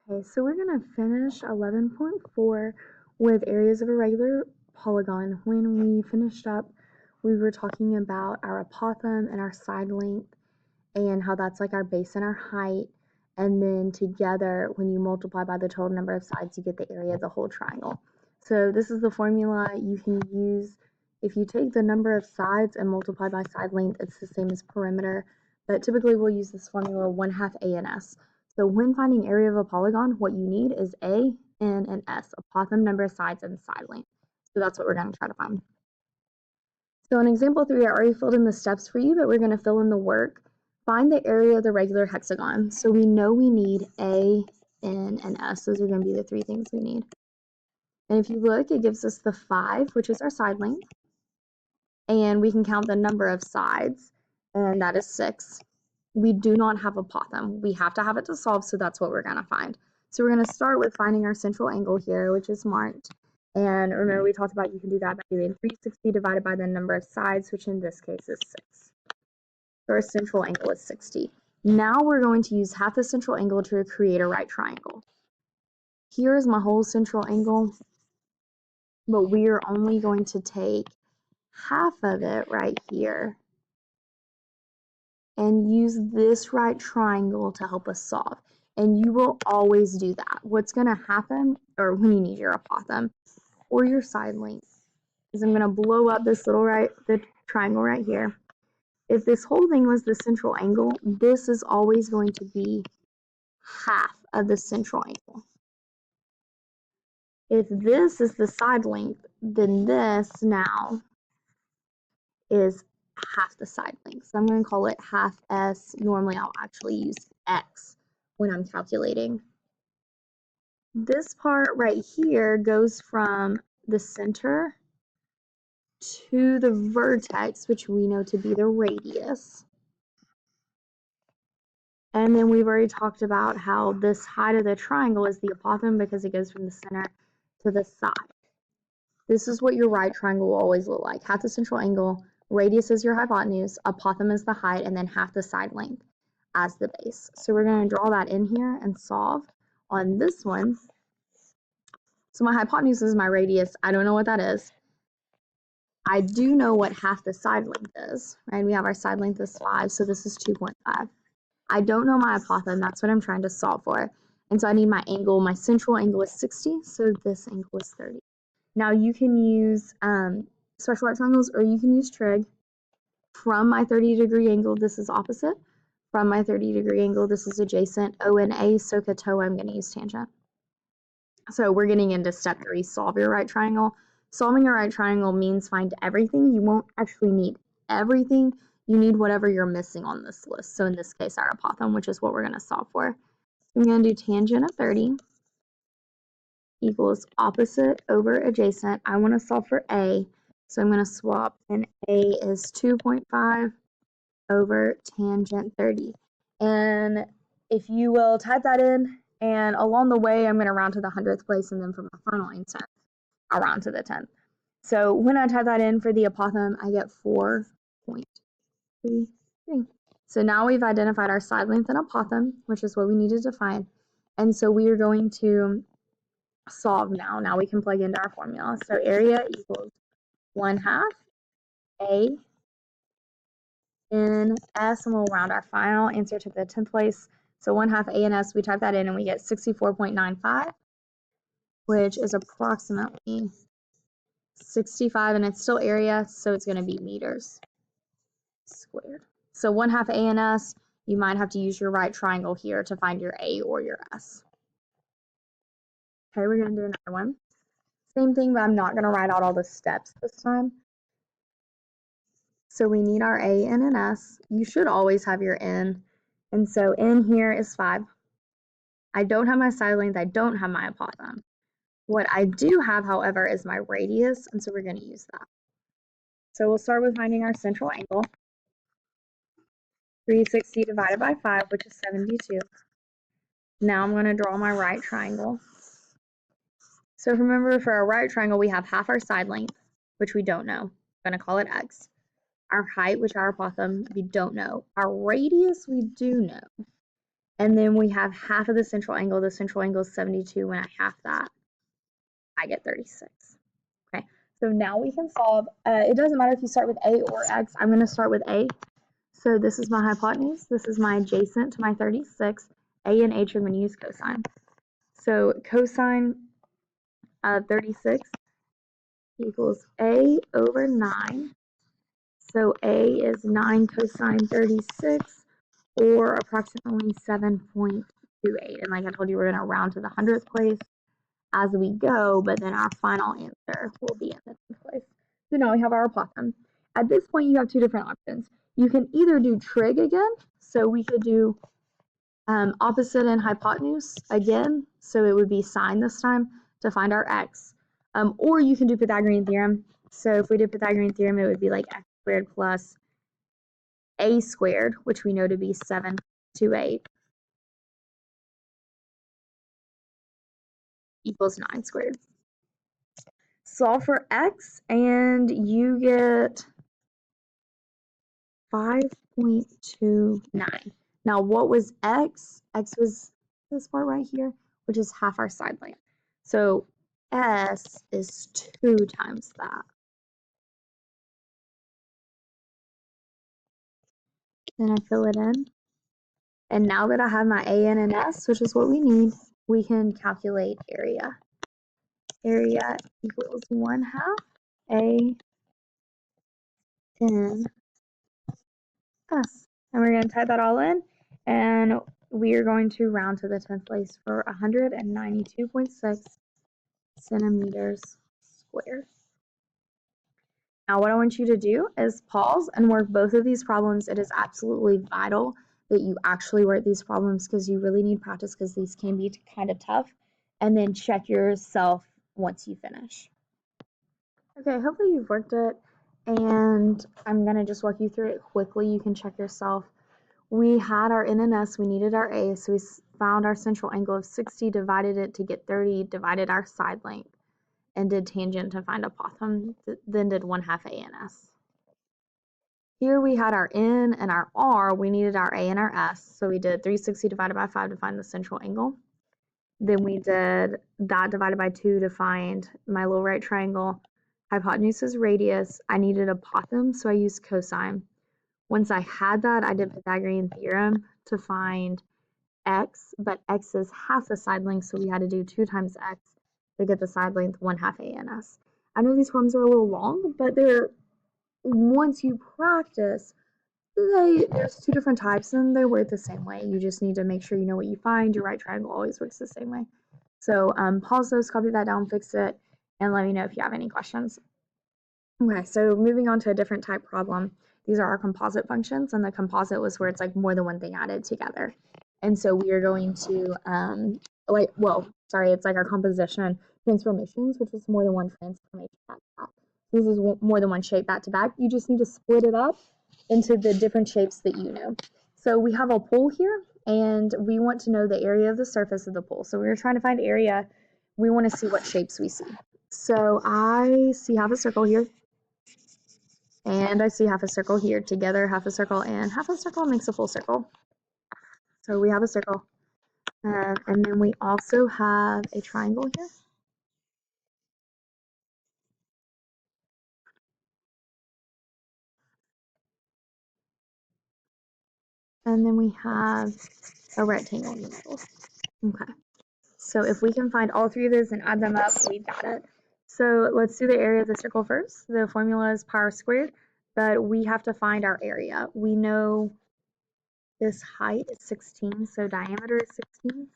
Okay, so we're going to finish 11.4 with areas of a regular polygon. When we finished up, we were talking about our apothem and our side length and how that's like our base and our height. And then together, when you multiply by the total number of sides, you get the area of the whole triangle. So this is the formula you can use. If you take the number of sides and multiply by side length, it's the same as perimeter. But typically we'll use this formula 1/2 a and s. So when finding area of a polygon, what you need is a, n, and s, apothem, number of sides, and side length. So that's what we're going to try to find. So in example 3, I already filled in the steps for you, but we're going to fill in the work. Find the area of the regular hexagon. So we know we need a, n, and s. Those are going to be the 3 things we need. And if you look, it gives us the 5, which is our side length. And we can count the number of sides, and that is 6. We do not have apothem. We have to have it to solve, so that's what we're going to find. So we're going to start with finding our central angle here, which is marked. And remember, we talked about you can do that by doing 360 divided by the number of sides, which in this case is 6. So our central angle is 60. Now we're going to use half the central angle to create a right triangle. Here is my whole central angle, but we are only going to take half of it right here and use this right triangle to help us solve. And you will always do that. What's going to happen, or when you need your apothem or your side length, is I'm going to blow up this little the triangle right here. If this whole thing was the central angle, this is always going to be half of the central angle. If this is the side length, then this now is half the side length. So I'm going to call it half s. Normally I'll actually use x when I'm calculating. This part right here goes from the center to the vertex, which we know to be the radius. And then we've already talked about how this height of the triangle is the apothem because it goes from the center to the side. This is what your right triangle will always look like. Half the central angle, radius is your hypotenuse, apothem is the height, and then half the side length as the base. So we're going to draw that in here and solve on this one. So my hypotenuse is my radius. I don't know what that is. I do know what half the side length is, right? We have our side length is 5, so this is 2.5. I don't know my apothem. That's what I'm trying to solve for. And so I need my angle. My central angle is 60, so this angle is 30. Now you can use special right triangles, or you can use trig. From my 30-degree angle, this is opposite. From my 30-degree angle, this is adjacent. O and A, SOHCAHTOA, I'm going to use tangent. So we're getting into step 3, solve your right triangle. Solving your right triangle means find everything. You won't actually need everything. You need whatever you're missing on this list. So in this case, our apothem, which is what we're going to solve for. I'm going to do tangent of 30 equals opposite over adjacent. I want to solve for A, so I'm going to swap, and A is 2.5 over tangent 30. And if you will type that in, and along the way, I'm going to round to the 100th place, and then for my final answer, I'll round to the 10th. So when I type that in for the apothem, I get 4.33. So now we've identified our side length and apothem, which is what we needed to find. And so we are going to solve now. Now we can plug into our formula. So area equals 1/2 A in S, and we'll round our final answer to the 10th place. So 1/2 A in S, we type that in and we get 64.95, which is approximately 65, and it's still area, so it's going to be meters squared. So 1/2 A in S, you might have to use your right triangle here to find your A or your S. Okay, we're going to do another one. Same thing, but I'm not going to write out all the steps this time. So we need our A and an S. You should always have your N. And so N here is 5. I don't have my side length. I don't have my apothem. What I do have, however, is my radius, and so we're going to use that. So we'll start with finding our central angle. 360 divided by 5, which is 72. Now I'm going to draw my right triangle. So remember, for our right triangle, we have half our side length, which we don't know. I'm going to call it X. Our height, which our apothem, we don't know. Our radius, we do know. And then we have half of the central angle. The central angle is 72. When I half that, I get 36. Okay, so now we can solve. It doesn't matter if you start with A or X. I'm going to start with A. So this is my hypotenuse. This is my adjacent to my 36. A and H are going to use cosine. So cosine of 36 equals A over 9. So A is 9 cosine 36, or approximately 7.28. And like I told you, we're going to round to the 100th place as we go, but then our final answer will be in the 10th place. So now we have our apothem. At this point, you have two different options. You can either do trig again, so we could do opposite and hypotenuse again, so it would be sine this time to find our x. Or you can do Pythagorean theorem. So if we did Pythagorean theorem, it would be like x squared plus a squared, which we know to be 728, equals 9 squared. Solve for x, and you get 5.29. Now, what was x? X was this part right here, which is half our side length. So s is 2 times that. Then I fill it in. And now that I have my a, n, and s, which is what we need, we can calculate area. Area equals 1/2 a n s. And we're going to type that all in, and we are going to round to the 10th place for 192.6 centimeters squared. Now what I want you to do is pause and work both of these problems. It is absolutely vital that you actually work these problems because you really need practice, because these can be kind of tough. And then check yourself once you finish. Okay, hopefully you've worked it, and I'm going to just walk you through it quickly. You can check yourself. We had our n and s, we needed our a, so we found our central angle of 60, divided it to get 30, divided our side length, and did tangent to find apothem, then did 1/2 a and s. Here we had our n and our r, we needed our a and our s, so we did 360 divided by 5 to find the central angle. Then we did that divided by 2 to find my little right triangle. Hypotenuse is radius. I needed apothem, so I used cosine. Once I had that, I did Pythagorean theorem to find x, but x is half the side length, so we had to do 2 times x to get the side length 1/2 a and s. I know these problems are a little long, but they're, once you practice, there's 2 different types and they work the same way. You just need to make sure you know what you find. Your right triangle always works the same way. So pause those, copy that down, fix it, and let me know if you have any questions. Okay, so moving on to a different type problem. These are our composite functions, and the composite was where it's like more than one thing added together. And so we are going to, it's like our composition transformations, which is more than one transformation back to back. This is more than one shape back to back. You just need to split it up into the different shapes that you know. So we have a pool here, and we want to know the area of the surface of the pool. So we were trying to find area. We want to see what shapes we see. So I see half a circle here, and I see half a circle here. Together, half a circle and half a circle makes a full circle. So we have a circle. And then we also have a triangle here. And then we have a rectangle in the middle. Okay. So if we can find all 3 of those and add them up, we've got it. So let's do the area of the circle first. The formula is pi r squared, but we have to find our area. We know this height is 16, so diameter is 16.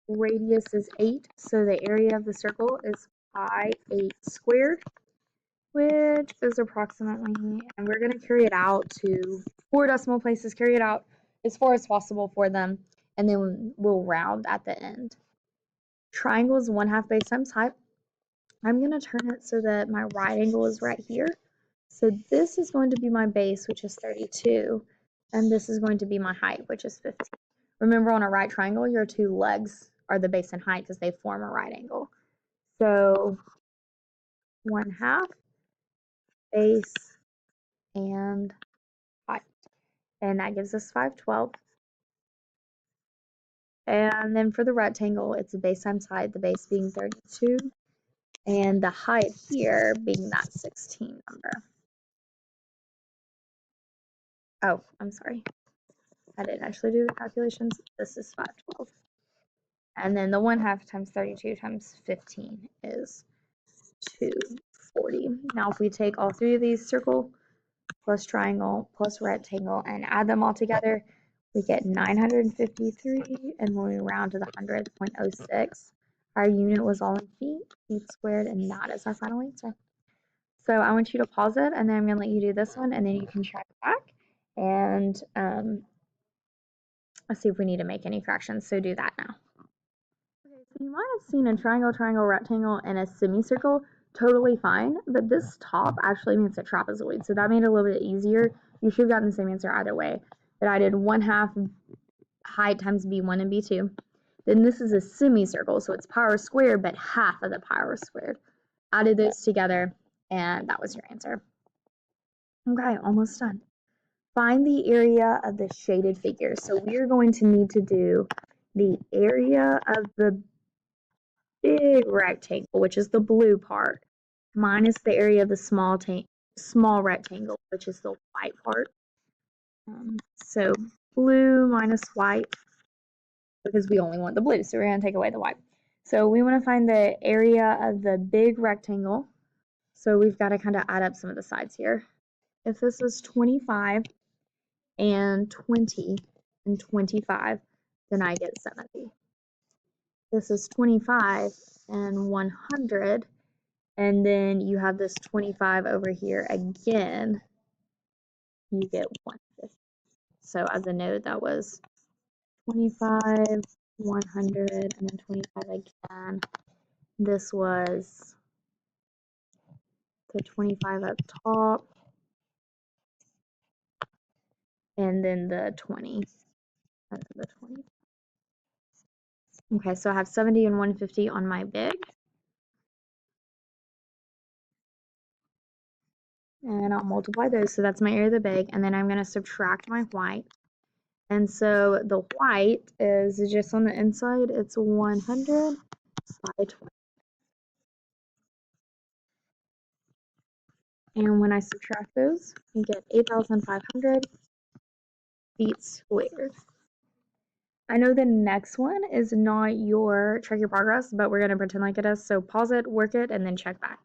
Radius is 8, so the area of the circle is pi 8 squared, which is approximately, and we're going to carry it out to 4 decimal places, carry it out as far as possible for them, and then we'll round at the end. Triangle is 1/2 base times height. I'm going to turn it so that my right angle is right here. So this is going to be my base, which is 32, and this is going to be my height, which is 15. Remember, on a right triangle, your 2 legs are the base and height because they form a right angle. So 1/2 base and height, and that gives us 512. And then for the rectangle, it's the base times height, the base being 32, and the height here being that 16 number. Oh, I'm sorry. I didn't actually do the calculations. This is 512. And then the 1/2 times 32 times 15 is 240. Now if we take all three of these, circle plus triangle plus rectangle, and add them all together, we get 953, and when we round to the 100th, 0.06, our unit was all in feet squared, and that is our final answer. So I want you to pause it, and then I'm going to let you do this one, and then you can check back, and let's see if we need to make any corrections. So do that now. Okay, so you might have seen a triangle, triangle, rectangle, and a semicircle totally fine, but this top actually makes a trapezoid, so that made it a little bit easier. You should have gotten the same answer either way, but I did 1/2 height times b1 and b2. Then this is a semicircle, so it's power squared, but half of the power squared. Added those together, and that was your answer. Okay, almost done. Find the area of the shaded figure. So we are going to need to do the area of the big rectangle, which is the blue part, minus the area of the small rectangle, which is the white part. So blue minus white, because we only want the blue, so we're going to take away the white. So we want to find the area of the big rectangle. So we've got to kind of add up some of the sides here. If this is 25 and 20 and 25, then I get 70. This is 25 and 100, and then you have this 25 over here again, you get 150. So as a note, that was 25, 100, and then 25 again. This was the 25 up top, and then the 20, and then the 20. Okay, so I have 70 and 150 on my big. And I'll multiply those, so that's my area of the big, and then I'm going to subtract my white. And so the white is just on the inside, it's 100 by 20. And when I subtract those, you get 8,500 feet squared. I know the next one is not your track your progress, but we're going to pretend like it is. So pause it, work it, and then check back.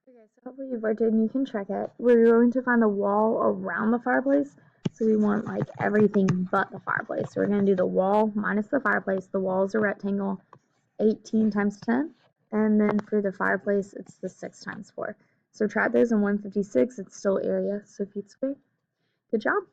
Okay, so hopefully you've worked it and you can check it. We're going to find the wall around the fireplace. So we want like everything but the fireplace. So we're going to do the wall minus the fireplace. The wall is a rectangle, 18 times 10. And then for the fireplace, it's the 6 times 4. Subtract those, and 156, it's still area, so feet squared. Good job.